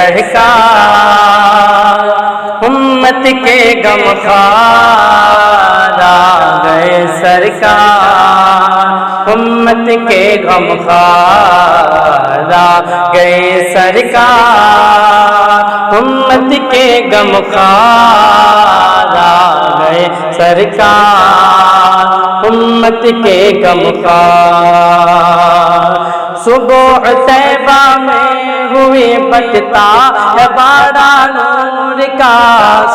سرکار، امت کے غمخوار آ گئے سرکار، امت کے غمخوار آ گئے سرکار، امت کے غمخوار آ گئے سرکار، امت کے غمخوار۔ صبح طیبہ میں ہوئی بٹتا ہے باڑا نور کا،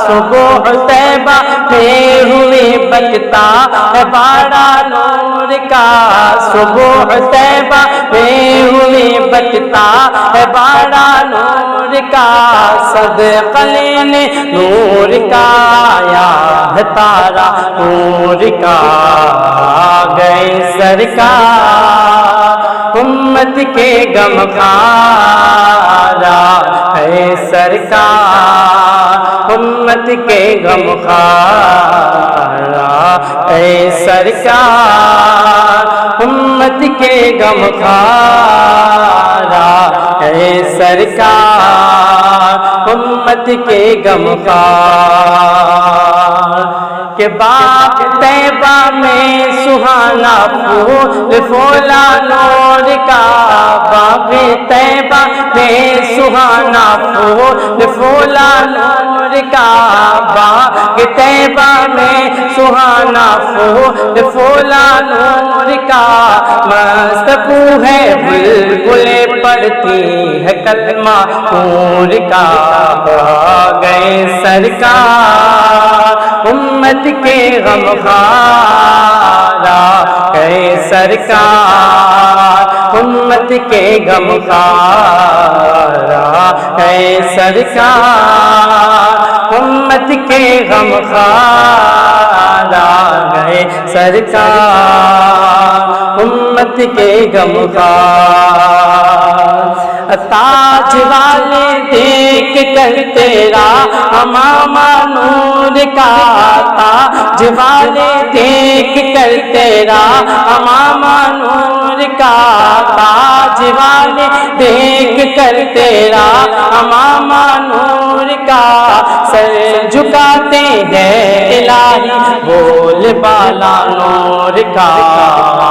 صبح طیبہ میں ہوئی بٹتا ہے باڑا نور کا، صبح طیبہ میں ہوئی بٹتا ہے باڑا نور کا، صدقہ لینے نور کا آیا ہے تارا نور کا، آ گئے سرکار، امت کے غمخوار ہے سرکار، امت کے غمخوار ہے سرکار، امت کے غمخوار ہے سرکار، امت کے غمخوار۔ کہ باغ طیبہ میں سہانا پھول پھولا نور کا، باغ طیبہ میں سہانا پھول پھولا نور کا، باغ طیبہ میں سہانا پھول پھولا نور کا، مست بو ہے بلبلیں پڑھتی ہے کلمہ نور کا، آ گئے سرکار، امت کے غمخوار ہے سرکار، امت کے غمخوار ہے سرکار، امت کے غمخوار ہے سرکار، امت کے غمخوار۔ تاج والے دیکھ کر تیرا امامہ نور کا، تاج والے دیکھ کر تیرا امامہ نور کا، تاج والے دیکھ کر تیرا امامہ نور کا، سر جھکاتے ہیں الہی بول بالا نور کا، آ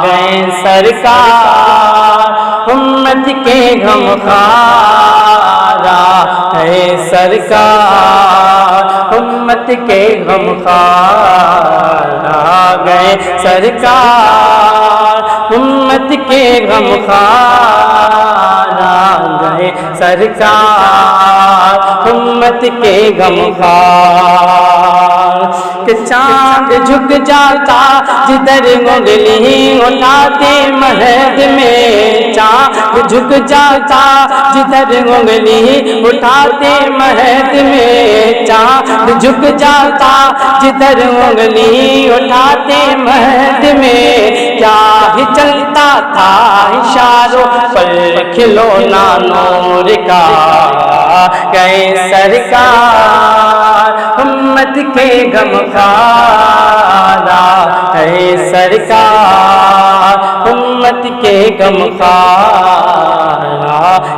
گئے سرکار، امت کے غمخوار ہے سرکار، امت کے غمخوار آ گئے سرکار، امت کے غمخوار آ گئے سرکار، امت کے غمخوار۔ کہ چاند جھک جاتا جدھر انگلی اٹھاتے مہد میں، چاند جھک جاتا جدھر انگلی اٹھاتے مہد میں، چاند جھک جاتا جدھر انگلی اٹھاتے مہد میں، کیا ہی چلتا تھا اشاروں پر کھلونا نور کا، گئے سرکار، امت کے غمخوار ہے سرکار، امت کے غمخوار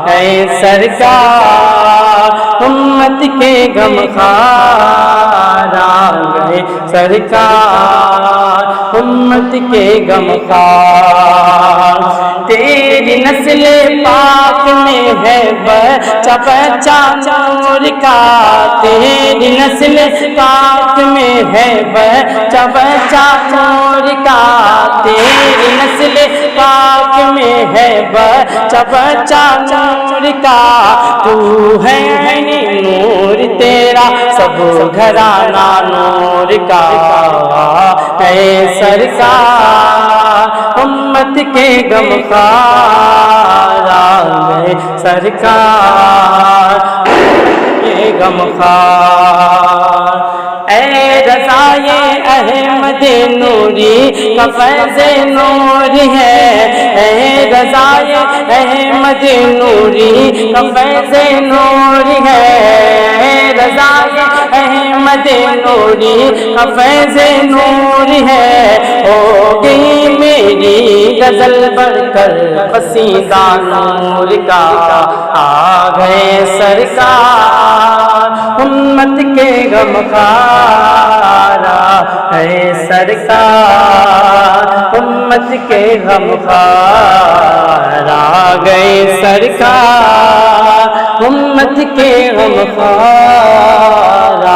ہے سرکار، امت کے غمخوار ہے سرکار، امت کے غمخوار۔ تیری نسل پاک میں ہے بچہ بچہ نور کا، تیری نسل پاک میں ہے بچہ بچہ نور کا، تیری نسل پاک میں ہے بچہ بچہ نور کا، تو ہے نور تیرا سب گھرانہ نور کا، اے سرکار، امت کے غمخوار آ گئے سرکار، کے غمخوار۔ اے رضائے احمد نوری کا فیض نور ہے، اے رضائے احمد نوری کا فیض نور ہے، اے رضائے احمد نوری کا فیض نور ہے، ہو گئی میری غزل بڑھ کر قصیدہ نور کا، آ گئے سرکار امت کے غمخوار، آ گئے سرکار امت کے غمخوار، آ گئے سرکار امت کے غمخوار، آ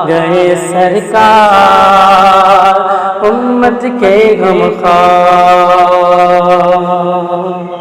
گئے سرکار امت کے غمخوار۔